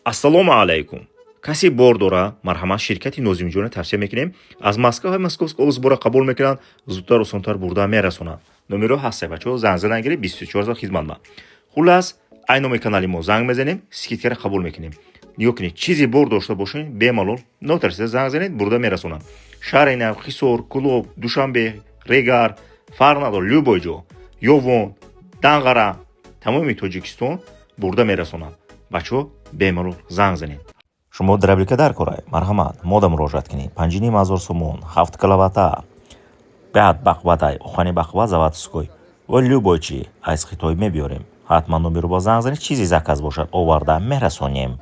ассалому алайкум. کسی بار داره مرحمت شرکتی نازمی جان توصیه میکنیم از مسکو های مسکوسک اوز بورا قبول میکنن زودتر و سونتر برده میرسونن نمره هسته بچه زنگ زدن گیری 24 ساعت خدمت ما خلاص این نام کانالی ما زنگ میزنیم سکیتکر قبول میکنیم نیو کنید چیزی بار داشته باشین بیمالول نوترسید زنگ زنید برده میرسونن شهر اینه خیسور کلوب دوشنبه ریگار فرنادو любой جا یوون دنقره تمامی توجیکستان برده میرسونن بچه بیمالول زنگ زنید شما در ابلیکه در کرای مرحمت ماده مراجعت کنید 5,000 سومون 7 کلوتا 5 бақватай охани бақва заводской ва любой чи аз Хитой мебиёрем ҳатман номеро ба занг занед чизи заказ бошад оварда мерасонем.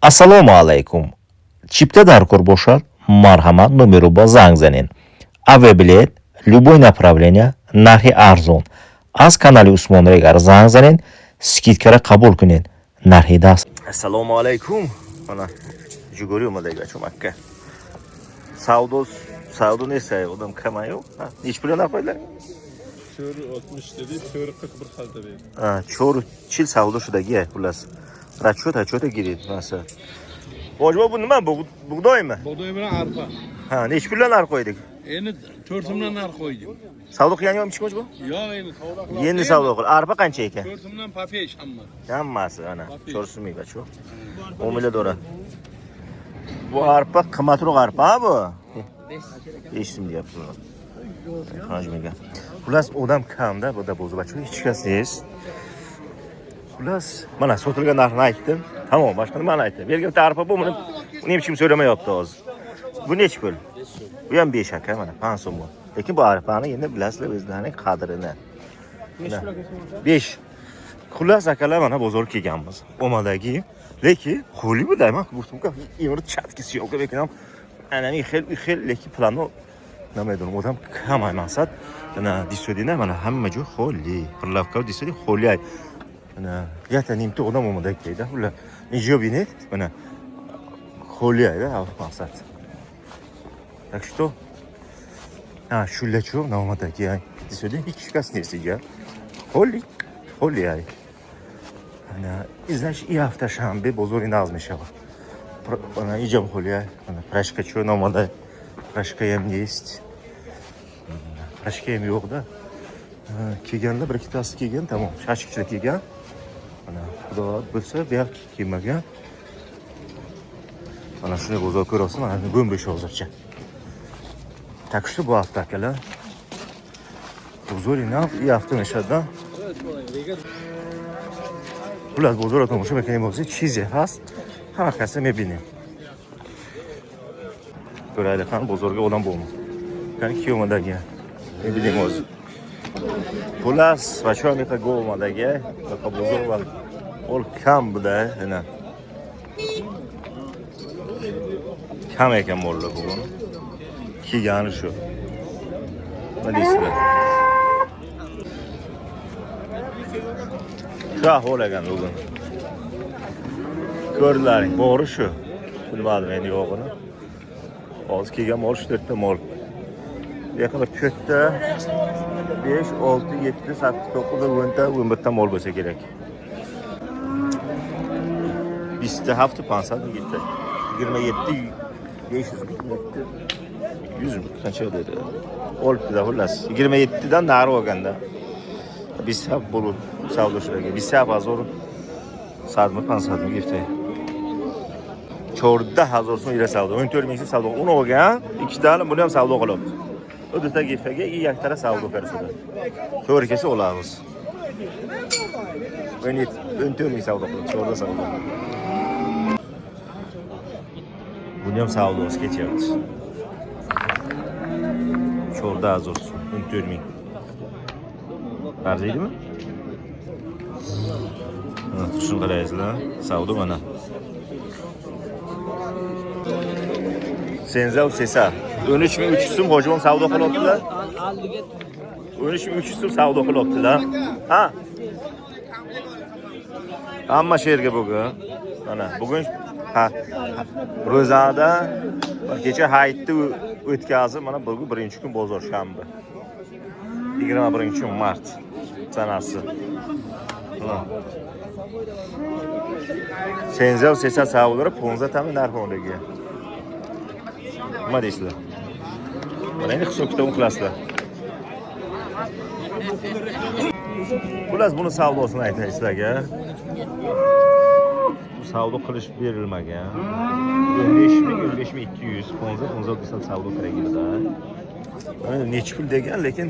ассалому алайкум. Чипта дар кор бошад марҳамат номеро ба занг занед. Авиабилет любой направление нархи арзон. Аз канали Усмон Регар занг занед скидкара қабул кунед. Нархи даст. Ассалому алайкум. Мана жугори омадаги бачо Макка. Savdo neyse odam kamayo. Hiç pul narxoydilar? 4.60 dedi, 4.41 xalta berdi. Ha, 4 savdo shudagi, xullas. Rachota girdi masa. Bo'jbo bu nima? Bug'doymi? Bug'doy bilan arpa. Ha, nech puldan narx qo'ydik? Endi 4 so'mdan narx qo'ydik. Savdo qilganyapmiz bo'jbo? Yo'q, endi savdo qilamiz. Endi savdo qil. Arpa qancha ekan? 4 so'mdan papesh hammasi. Hammasi ana 4 so'm bacho. 10 million dora. Bu arpa qimmatroq arpa bu. 5 so'm deyapti. Hajmiga. Xullas odam kamda bu da bo'zi bacho hech kas emas. Xullas mana sotilgan narxni aytdim. Tamam, boshqa nimani aytdim? Bergan arpa bu, uni hech kim so'ramayapti hozir. Bu nech pul? Bu ham 5 aka mana 5 so'm. Lekin bu arpani endi bilasizlar o'zlarining qadrini. 5. Xullas akalar mana bozorga kelganmiz. Omadagi, lekin qo'li bu dayman, guftumka imir chatki syomka bekinam. Anani xel lekin plano namaydon odam kam maqsad. Ana disodina mana hamma joy xoli. Qirlavka disodi xoli. Ana yatanim-to odam omadagi deydi. Ular ijobinet mana xoli ayda maqsad. Так что shulachu nomadagi disodi hech kas nesiga. Xoli ay. Ana izlash i hafta shanbe bozori naz мешава. Ana ijam xoli ay. Ana prashka chu nomada prashka ham есть. Prashka ham yo'q-da. Kelganda bir ikkitasi kelgan, tamom. Shashikchilik kelgan. Ana xudo bilsa, bu yoq kelmagan. Ana shuni bozor ko'rasiz, mana bo'mbish hozircha. Так что bu hafta akalar bozor ina i hafta meshada. Ular bozorga tomosha mekanizm bo'lsa, chizi hast. Hamma kasa mebinim. Ko'raylik, qani bozorga odam bo'lmi? Qani kiyomadagi. Mebinim o'zi. Xullas, va shu anaqa go'madagi, baqa bozor va ol kam buda, ana. Kam ekan mollar bugun. Kelgani shu. Nima deysizlar? Shu ahvol ekan bugun. Ko'rdilaring, bori shu. Bilmadim endi yo'g'ini. Hozir kelgan mol 4 ta mol. Yaqinda 4 ta 5, 6, 7, 8, 9, 10 ta, 11 ta mol bo'lsa kerak. 27 500 gitti. 27 500 gitti. 100 qancha dedi? Olibdi-da xullas. 27 dan nari olganda. Biz ham bo'lib savdolarga 27000 sadmi 500 gitti. 14000 so'm ila savdo. 14000 so'm savdo. Uni olgan, ikkitani buni ham savdo qilibdi. O'dda gifaga yaktara savdo qiladi. To'g'ri kelsa olamiz. Buni 14000 savdo qildi. To'g'ri savdo. Buni ham savdosi ketyapti. 14000 so'm, 14000. Arziydimi? Shuni qaraysiz-a, savdo mana. Senza sesa. 13300 so'm hojibon savdo qilyaptilar. 13300 so'm savdo qilyaptilar. Ha. Hamma sherga bugun. Mana bugun ro'zada kecha hayitni o'tkazib, mana bugun birinchi kun bozor shanba. 21 mart sanasi. Senza sesa savdolar 15 ta narxonaga. Nima deysizlar? Mana endi hisob kitob qilasizlar. Xullas buni savdosini aytay sizlarga. Bu savdo qilish berilmagan. 15200 15 desam savdo kerakda. Mana necha pul degan, lekin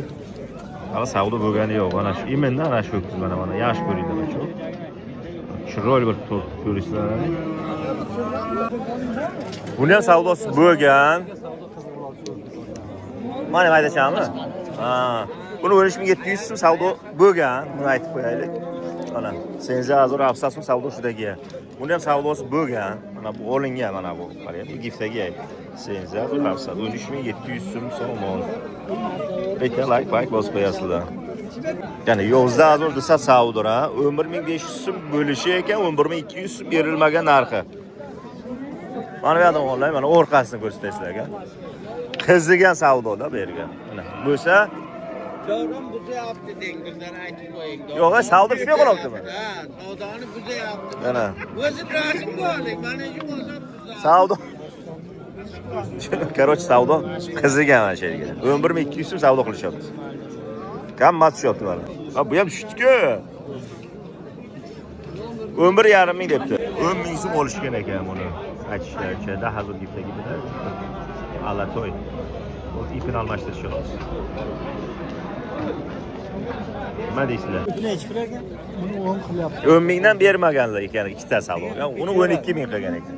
hali savdo bo'lgani yo'q. Mana shu imendan ana shu mana yaxshi ko'ringlar shu. Chiroyli bir ko'rishlar. Buni ham savdosi bo'lgan. Mana maydachami? Ha. Buni 15700 so'm savdo bo'lgan. Buni aytib qo'yaylik. Mana Senza azor afsas so'm savdo shudagi. Buni ham savdosi bo'lgan. Mana bu olingan mana bu. Qarang, bu giftdagi Senza azor afsas 13700 so'm somon. Bitta like bosib qo'yasizlar. Ya'ni yozda azor desa savdora 11500 so'm bo'lishi ekan 11200 so'm berilmagan narxi. Mana bu yerdan onlayn mana orqasini ko'rsataysizlarga. Qizigan savdoda bergan. Mana bo'lsa Davron buzayapti dengizdan aytib qo'ying. yo'q, savdo tushmay qolyaptimi? Ha, savdoni buzayapti. Mana O'zi rasm ko'rdik, mana shu bozor buzadi. savdo. Короче, savdo qizigan mana shu yerga. 11200 so'm savdo qilishyapti. Qimmat tushyapti mana. Ha, bu ham tushdi-ku. 11,5 ming debdi. 10 ming so'm olishgan ekan buni. Aytishlaricha, da hazır gipdagi bilan. Alatoy. O'z ipini almashtirishyapti. Nima deysizlar? Necha pul ekan? Buni 10 qilyapti. 10 mingdan bermaganlar ekan ikkita savdo. Uni 12 ming qilgan ekan.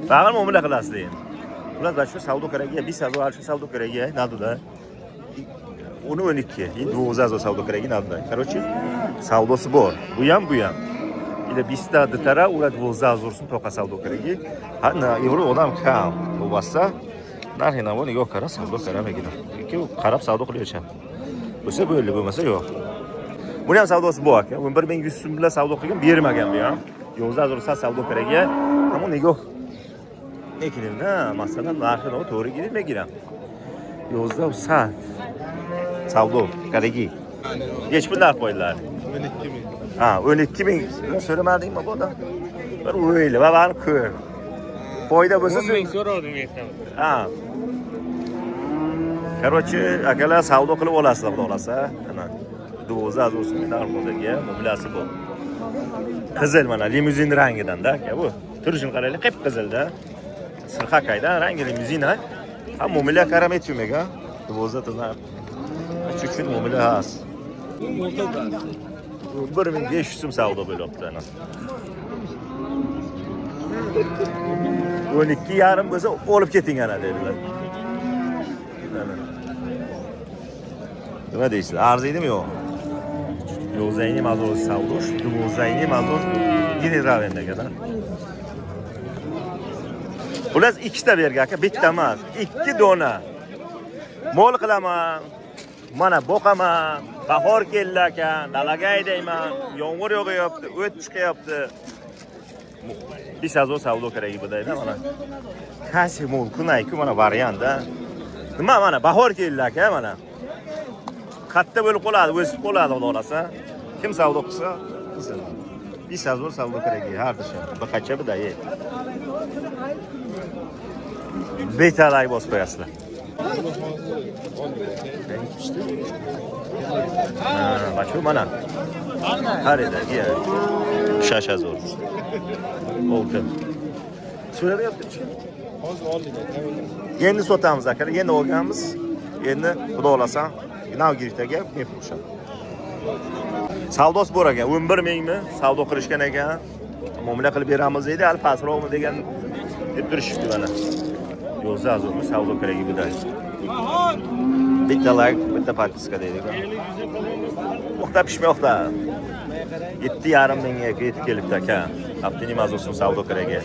Faqat muomala qilasizlar endi. Ular da shu savdo keragiga 2000 alış savdo keragiga nadida. Uni 12, 2000 savdo keragiga nadida. Короче, savdosi bor. Bu ham. Ile 20 ta ditara ular 2000 so'm to'qa savdo keragiga. Ha, yevro odam kam. Bu bo'lsa, narxini buni yo'q qara savdo keramagina. Ikki qarab savdo qilyapti. Bo'lsa bo'ldi, bo'lmasa yo'q. Buni ham savdosi bor ekan. 11100 so'm bilan savdo qilgan, bermagan bu ham. 2000 savdo keragiga. Ammo nega Ekilimda masalan narxini to'g'ri kelmagan. Yozda sat savdo keragi. Hech pul narx qo'ydilar. 12 ming. Ha, 12 ming so'ramadingmi bu da? Bir o'yla va bani ko'r. Foyda bo'lsa 10 ming so'radim aytam. Ha. Короче, akalar savdo qilib olasizlar, xudo xolasa. Mana 2000 so'm narxdagi mobilasi bor. Qizil mana limuzin rangidan-da, aka bu. Turishini qaraylik, qip qizilda. Sirxakayda rangi limuzina. Ha, mo'mila qaram etmagan. 2000 tana. Chunki mo'mila has. 1500 so'm savdo bo'lyapti ana. 12,5 bo'lsa olib keting ana dedilar. Nima deysizlar? Arziydimi yo'q? Yo'q, zayni mazur savdo, bu zayni mazur generalendagada. Ular ikkita bergan aka, bitta emas, 2 dona. Mol qilaman. Mana boqaman. Bahor keldi ekan, dalaga haydayman. Yomg'ir yog'yapti, o't chiqyapti. 2000 savdo kerak budayda mana. Qancha mol kunayku mana variantda. Nima mana bahor keldi aka mana. Katta bo'lib qoladi, o'sib qoladi xudoolasa. Kim savdo qilsa, qilsin. 2000 savdo kerak har disham. Bir qacha buday. Betalay bosib qo'yasizlar. Bachu mana. Qaraydi, shasha zo'r. Oltin. So'rayapti-chi? Hozir oldik. Endi sotamiz aka, endi olganmiz. Endi xudo xolasa, nav giriftaga men qo'sham. Savdosi bor ekan, 11 mingmi savdo qilishgan ekan. Muomala qilib beramiz deydi, hali pastroqmi degan deb turishibdi mana. Yo'qsa azurmi savdo keragi buday. Bitta like, bitta podpiska deydi. O'xta pishmoqda. 7,5 mingga yetib kelibdi aka. Haftaning mazosini savdo qiraga.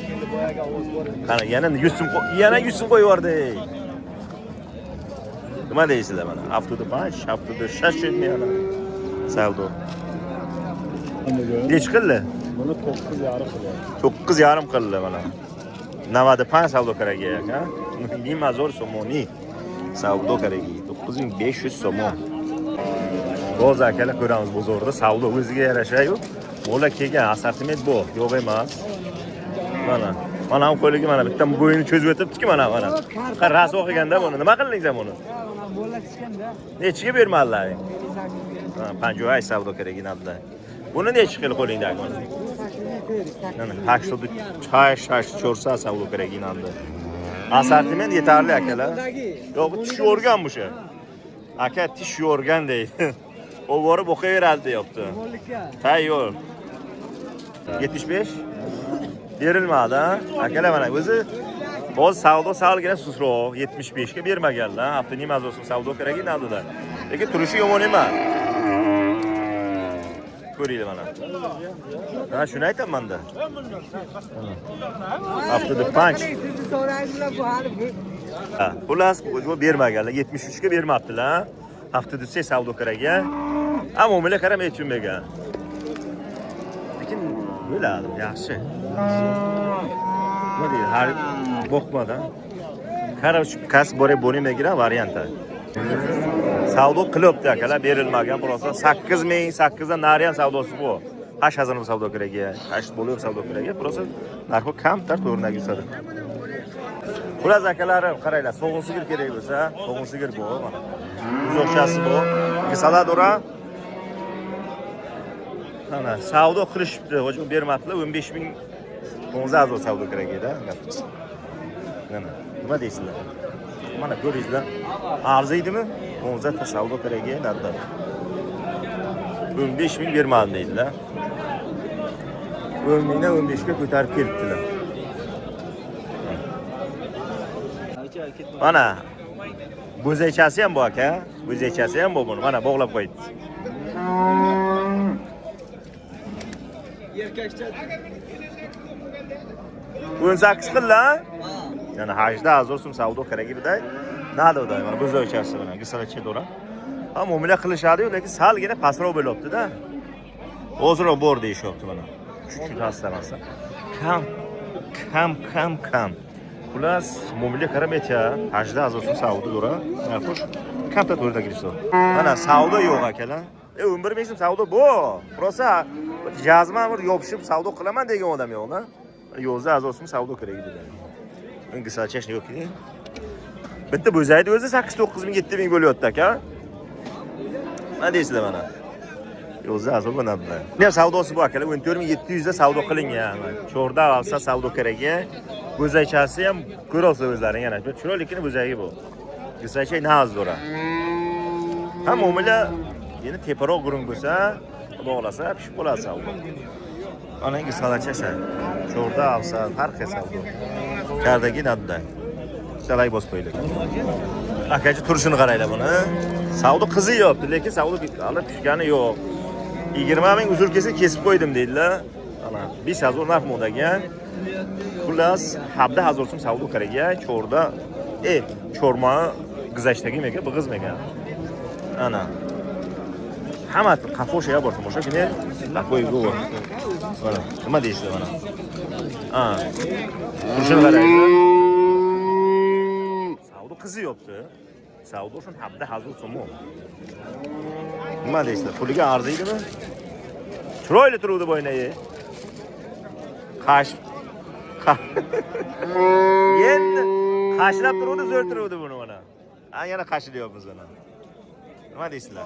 Qani yana 100 so'm yana 100 so'm qo'yib yubordi. Nima deysizlar mana? Haftada 5, haftada 6 yana savdo. Nech qildi? Buni 9,5 qiladi. 9,5 qildi mana. 95 savdo qiraga aka. 2000 so'moni savdo qiraga. 9500 so'm. Boz akalar ko'ramiz bozorda savdo o'ziga yarasha-yu. Mo'la kelgan assortiment bu, yo'q emas. Mana ham qo'liga mana bitta bo'yini cho'zib o'tibdi-ku mana. Qaras o'qiganda buni nima qildingiz ham buni? Bo'latishganda. Nechiga bermanlar? 50 savdo kerak inadda. Buni nechi qilib qo'lingdagi buni? Mana 80 cho'rsa savdo kerak inadda. Assortiment yetarli akalar. Yo'q, tish o'rgan bu shu. Aka tish o'rgan deydi. O borib o'qiyveradi deyapti. Tayyor. 75 berilmadi, akalar mana o'zi boz savdo salgina susroq 75 ga bermaganlar. Haftaning mazosini savdo kerak edi. Lekin turishi yomon emas. Ko'ringlar mana. Ha, shuni aytaman-da. Haftada 5. Ha, xullas bu bermaganlar, 73 ga bermabdilar. Haftada 3 savdo kerak. Ammo ular qaramay tushunmagan. Lekin bo'ladi, yaxshi. Nima deydi? Har boqmadan. Qarab kasb bore bo'lmagan variant. Savdo qilyapti akalar, berilmagan prosa 8000, 8dan nari ham savdosi bu. 8000 so'm savdo kerak, 8 bo'lib savdo kerak. Prosa narxi kamtar to'g'ridan yusadi. Xullas akalarim, qaranglar, so'g'in sigir kerak bo'lsa, so'g'in sigir bu mana. Uzoqchasi bu. Gisaladora. Mana savdo qilishibdi, hojim bermabdilar, 15000 15,000 savdo kerak edi, gapimiz. Mana, nima deysizlar? Mana ko'ringizlar. Arziydimi? 15 ta savdo kerak edi, narda. 15000 bermadim deydilar. 10 dan 15 ga ko'tarib kelibdilar. Mana bo'zaychasi ham bu aka, bo'zaychasi ham bu buni. Mana bog'lab qo'ydi. Yerkashcha 18 qillar. Yana 8000 so'm savdo kerak edi. Nada o'day, mana bo'zaychasi bilan gisalacha dora. Ha, muomala qilishadi-yu, lekin salgina pastroq bo'lyapti-da. Ozroq bor deyishyapti mana. Shu taslamasa. Kam. Xullas, muomala qaramaycha, 8000 so'm savdo dora. Xo'sh, kamta to'rda kirsa. Mana savdo yo'q akalar. 11 ming so'm savdo bu. Prosa jazman bir yopishib savdo qilaman degan odam yo'q-da. 10000 so'm savdo kerak edi. Ingisachash yo'q-ki. Bitta bo'zaydi o'zi 8-9 ming 7 ming bo'lyapti aka. Nima deysizlar mana? 10000 so'm bo'ladi. Ne savdosi bu akalar? 14700 da savdo qilingan. Cho'rda olsa savdo kerak. Bo'zaychasi ham ko'rasiz o'zlaring yana. Chiroylikini bo'zayi bu. Gisachay nazora. Ha, muomala yana teparoq gurung bo'lsa, bog'lasa pishib qoladi savdo. Ana gisalachacha. Cho'rda olsa farq savdo. Kardagi nadda. Salay bosib qo'ydik. Akachi turishini qaranglar buni. Savdo qiziyapti, lekin savdo olib tushgani yo'q. 20 ming uzr kelsa kesib qo'ydim deydilar. Ana 5000 narx modagan. Xullas, 7000 so'm savdo kerak, cho'rda. Cho'rma gizashdagi mega, big'izmagan. Ana. Hamma qafosha bor, to'shakini qo'y go'v. Mana, nima deysiz mana? Turishini qaranglar. Savdo qiziyapti. Savdo shun 7000 so'm. Nima deysizlar? Puliga arziydimi? Chiroyli turuvdi bo'ynayi. Endi qashlab turuvdi, zo'r turuvdi buni mana. Yana qashlayapmiz mana. Nima deysizlar?